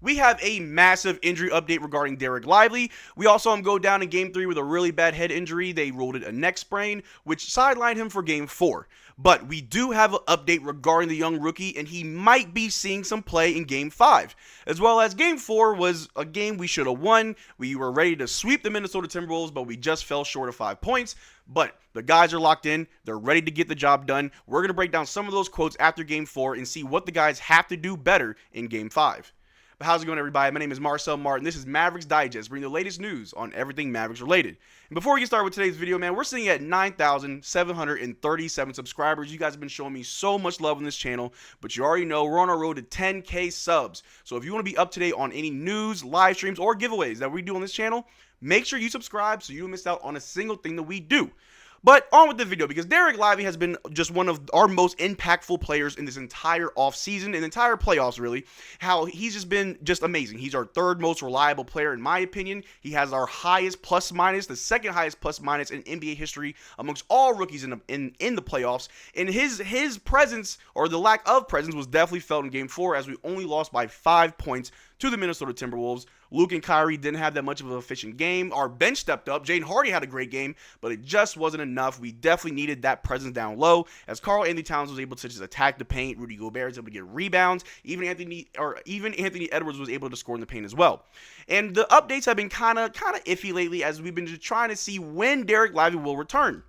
We have a massive injury update regarding Dereck Lively. We also saw him go down in Game 3 with a really bad head injury. They ruled it a neck sprain, which sidelined him for Game 4. But we do have an update regarding the young rookie, and he might be seeing some play in Game 5. As well as Game 4 was a game we should have won. We were ready to sweep the Minnesota Timberwolves, but we just fell short of 5 points. But the guys are locked in. They're ready to get the job done. We're going to break down some of those quotes after Game 4 and see what the guys have to do better in Game 5. But how's it going, everybody? My name is Marcel Martin. This is Mavs Digest, bringing the latest news on everything Mavericks related. And before we get started with today's video, man, we're sitting at 9,737 subscribers. You guys have been showing me so much love on this channel, but you already know we're on our road to 10K subs. So if you want to be up to date on any news, live streams, or giveaways that we do on this channel, make sure you subscribe so you don't miss out on a single thing that we do. But on with the video, because Dereck Lively has been just one of our most impactful players in this entire offseason and entire playoffs, really. How he's just been amazing. He's our third most reliable player, in my opinion. He has our highest plus minus, the second highest plus minus in NBA history amongst all rookies in the playoffs. And his presence, or the lack of presence, was definitely felt in Game 4 as we only lost by 5 points to the Minnesota Timberwolves. Luke and Kyrie didn't have that much of an efficient game. Our bench stepped up. Jaden Hardy had a great game, but it just wasn't enough. We definitely needed that presence down low, as Karl-Anthony Towns was able to just attack the paint. Rudy Gobert was able to get rebounds. Even Anthony Edwards was able to score in the paint as well. And the updates have been kind of iffy lately, as we've been just trying to see when Dereck Lively will return.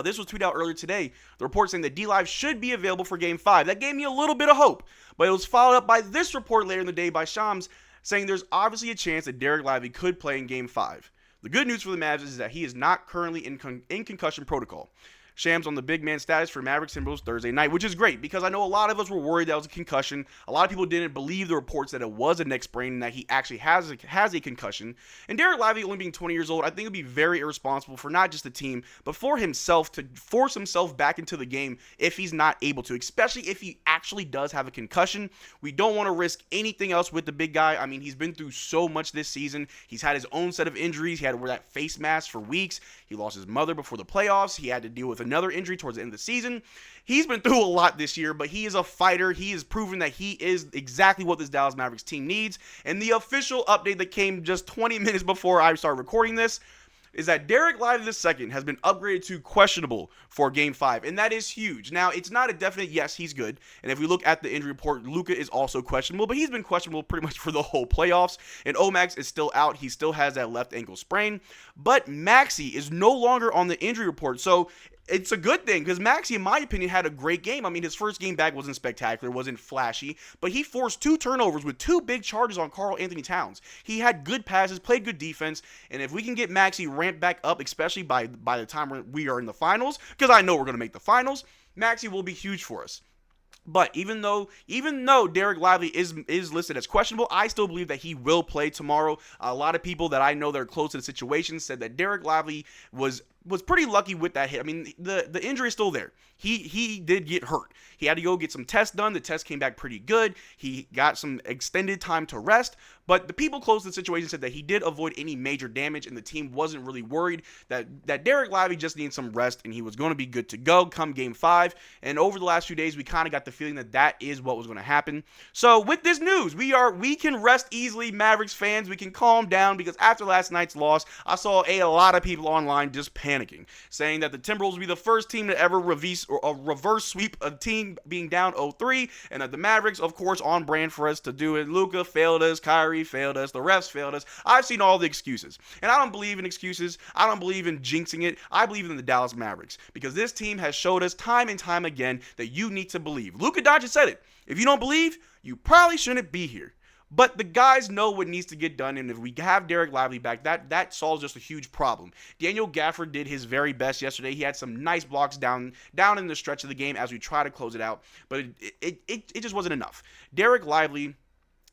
This was tweeted out earlier today. The report saying that D-Live should be available for Game 5. That gave me a little bit of hope, but it was followed up by this report later in the day by Shams saying there's obviously a chance that Dereck Lively could play in Game 5. The good news for the Mavs is that he is not currently in concussion protocol. Shams on the big man status for Mavericks Timberwolves Thursday night, which is great because I know a lot of us were worried that was a concussion. A lot of people didn't believe the reports that it was a neck sprain and that he actually has a concussion. And Dereck Lively, only being 20 years old, I think it would be very irresponsible for not just the team, but for himself to force himself back into the game if he's not able to, especially if he actually does have a concussion. We don't want to risk anything else with the big guy. I mean, he's been through so much this season. He's had his own set of injuries. He had to wear that face mask for weeks. He lost his mother before the playoffs. He had to deal with another injury towards the end of the season. He's been through a lot this year, but he is a fighter. He has proven that he is exactly what this Dallas Mavericks team needs. And the official update that came just 20 minutes before I started recording this is that Dereck Lively II has been upgraded to questionable for Game 5, and that is huge. Now, it's not a definite yes, he's good, and if we look at the injury report, Luka is also questionable, but he's been questionable pretty much for the whole playoffs, and Omax is still out. He still has that left ankle sprain, but Maxey is no longer on the injury report, so it's a good thing because Maxey, in my opinion, had a great game. I mean, his first game back wasn't spectacular, wasn't flashy, but he forced 2 turnovers with 2 big charges on Karl-Anthony Towns. He had good passes, played good defense, and if we can get Maxey ramped back up, especially by the time we are in the finals, because I know we're going to make the finals, Maxey will be huge for us. But even though Dereck Lively is listed as questionable, I still believe that he will play tomorrow. A lot of people that I know that are close to the situation said that Dereck Lively was pretty lucky with that hit. I mean, the injury is still there. He did get hurt. He had to go get some tests done. The test came back pretty good. He got some extended time to rest. But the people close to the situation said that he did avoid any major damage, and the team wasn't really worried that Dereck Lively just needed some rest, and he was going to be good to go come Game 5. And over the last few days, we kind of got the feeling that that is what was going to happen. So with this news, we can rest easily, Mavericks fans. We can calm down because after last night's loss, I saw a lot of people online just panicking, saying that the Timberwolves will be the first team to ever reverse sweep a team being down 0-3, and that the Mavericks, of course, on brand for us to do it. Luka failed us, Kyrie failed us, the refs failed us. I've seen all the excuses, and I don't believe in excuses. I don't believe in jinxing it. I believe in the Dallas Mavericks because this team has showed us time and time again that you need to believe. Luka Doncic said it. If you don't believe, you probably shouldn't be here. But the guys know what needs to get done, and if we have Dereck Lively back, that solves just a huge problem. Daniel Gafford did his very best yesterday. He had some nice blocks down in the stretch of the game as we try to close it out, but it just wasn't enough. Dereck Lively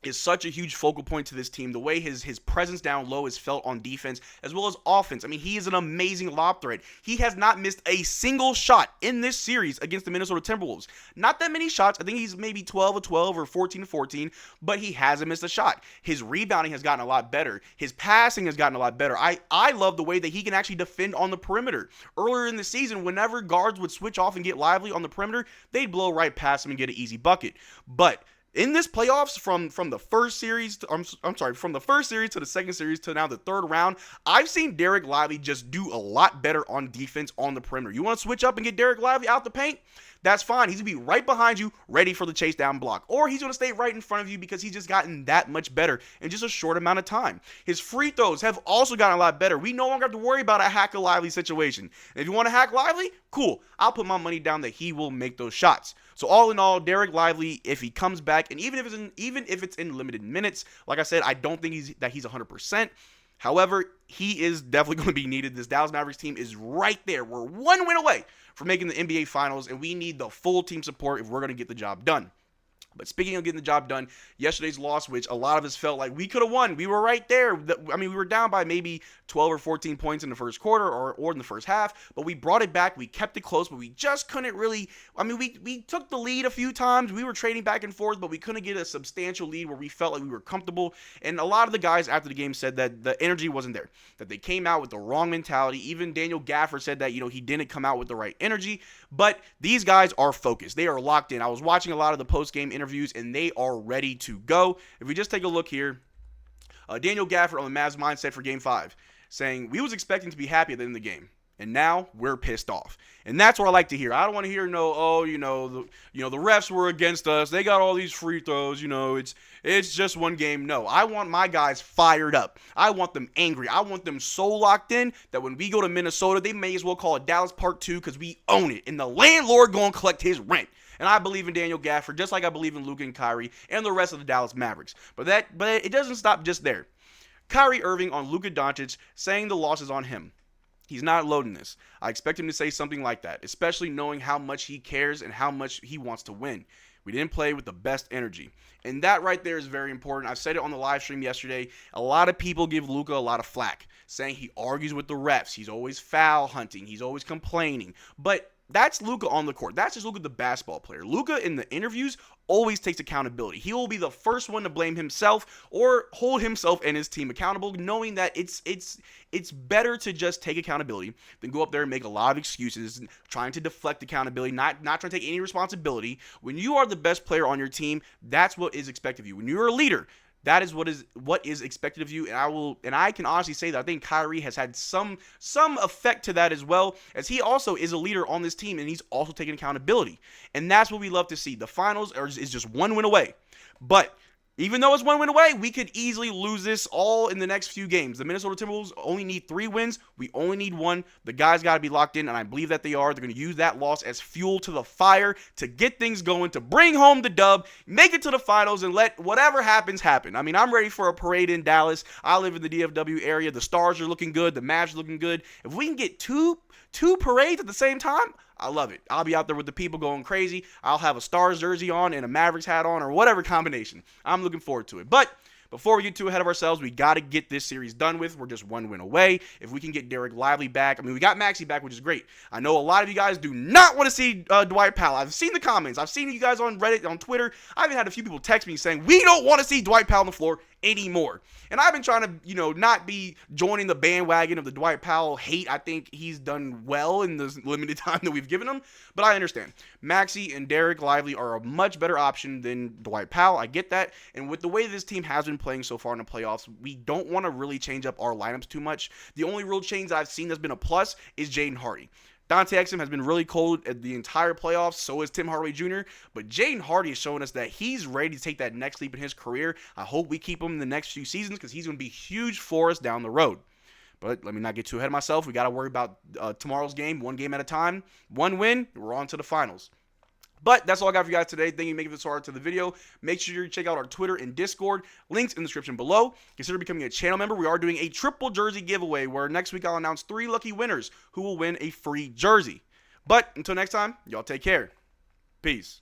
is such a huge focal point to this team. The way his presence down low is felt on defense as well as offense. I mean, he is an amazing lob threat. He has not missed a single shot in this series against the Minnesota Timberwolves. Not that many shots. I think he's maybe 12 of 12 or 14 of 14, but he hasn't missed a shot. His rebounding has gotten a lot better. His passing has gotten a lot better. I love the way that he can actually defend on the perimeter. Earlier in the season, whenever guards would switch off and get Lively on the perimeter, they'd blow right past him and get an easy bucket. But In this playoffs, from the first series, I'm sorry, from the first series to the second series to now the third round, I've seen Dereck Lively just do a lot better on defense on the perimeter. You want to switch up and get Dereck Lively out the paint? That's fine. He's going to be right behind you, ready for the chase down block. Or he's going to stay right in front of you because he's just gotten that much better in just a short amount of time. His free throws have also gotten a lot better. We no longer have to worry about a hack a Lively situation. And if you want to hack Lively, cool. I'll put my money down that he will make those shots. So all in all, Dereck Lively, if he comes back, and even if it's in limited minutes, like I said, I don't think he's 100%. However, he is definitely going to be needed. This Dallas Mavericks team is right there. We're one win away from making the NBA Finals, and we need the full team support if we're going to get the job done. But speaking of getting the job done, yesterday's loss, which a lot of us felt like we could have won. We were right there. I mean, we were down by maybe 12 or 14 points in the first quarter or in the first half, but we brought it back. We kept it close, but we just couldn't really. I mean, we took the lead a few times. We were trading back and forth, but we couldn't get a substantial lead where we felt like we were comfortable. And a lot of the guys after the game said that the energy wasn't there, that they came out with the wrong mentality. Even Daniel Gafford said that, he didn't come out with the right energy. But these guys are focused. They are locked in. I was watching a lot of the post-game interviews, and they are ready to go. If we just take a look here, Daniel Gafford on the Mavs mindset for Game 5, saying, "We was expecting to be happy at the end of the game, and now we're pissed off." And that's what I like to hear. I don't want to hear the refs were against us. They got all these free throws. It's just one game. No, I want my guys fired up. I want them angry. I want them so locked in that when we go to Minnesota, they may as well call it Dallas Part 2 because we own it, and the landlord going to collect his rent. And I believe in Daniel Gafford just like I believe in Luka and Kyrie and the rest of the Dallas Mavericks. But it doesn't stop just there. Kyrie Irving on Luka Doncic saying the loss is on him. He's not loading this. I expect him to say something like that, especially knowing how much he cares and how much he wants to win. We didn't play with the best energy. And that right there is very important. I've said it on the live stream yesterday. A lot of people give Luka a lot of flack, saying he argues with the refs. He's always foul hunting. He's always complaining. But that's Luka on the court. That's just Luka the basketball player. Luka in the interviews always takes accountability. He will be the first one to blame himself or hold himself and his team accountable, knowing that it's better to just take accountability than go up there and make a lot of excuses, trying to deflect accountability, not trying to take any responsibility. When you are the best player on your team, that's what is expected of you. When you're a leader, that is what is expected of you, and I can honestly say that I think Kyrie has had some effect to that as well, as he also is a leader on this team, and he's also taking accountability, and that's what we love to see. The finals is just one win away, but even though it's one win away, we could easily lose this all in the next few games. The Minnesota Timberwolves only need 3 wins. We only need 1. The guys got to be locked in, and I believe that they are. They're going to use that loss as fuel to the fire to get things going, to bring home the dub, make it to the finals, and let whatever happens happen. I mean, I'm ready for a parade in Dallas. I live in the DFW area. The Stars are looking good. The Mavs are looking good. If we can get two parades at the same time, I love it. I'll be out there with the people going crazy. I'll have a Stars jersey on and a Mavericks hat on or whatever combination. I'm looking forward to it. But before we get too ahead of ourselves, we got to get this series done with. We're just 1 win away. If we can get Dereck Lively back, I mean, we got Maxey back, which is great. I know a lot of you guys do not want to see Dwight Powell. I've seen the comments. I've seen you guys on Reddit, on Twitter. I've even had a few people text me saying, we don't want to see Dwight Powell on the floor anymore. And I've been trying to, not be joining the bandwagon of the Dwight Powell hate. I think he's done well in the limited time that we've given him, but I understand. Maxey and Dereck Lively are a much better option than Dwight Powell. I get that. And with the way this team has been playing so far in the playoffs, we don't want to really change up our lineups too much. The only real change I've seen that's been a plus is Jaden Hardy. Dante Exum has been really cold at the entire playoffs. So is Tim Hardaway Jr. But Jaden Hardy is showing us that he's ready to take that next leap in his career. I hope we keep him in the next few seasons because he's going to be huge for us down the road. But let me not get too ahead of myself. We got to worry about tomorrow's game, 1 game at a time. 1 win, we're on to the finals. But that's all I got for you guys today. Thank you for making this far to the video. Make sure you check out our Twitter and Discord. Links in the description below. Consider becoming a channel member. We are doing a triple jersey giveaway where next week I'll announce 3 lucky winners who will win a free jersey. But until next time, y'all take care. Peace.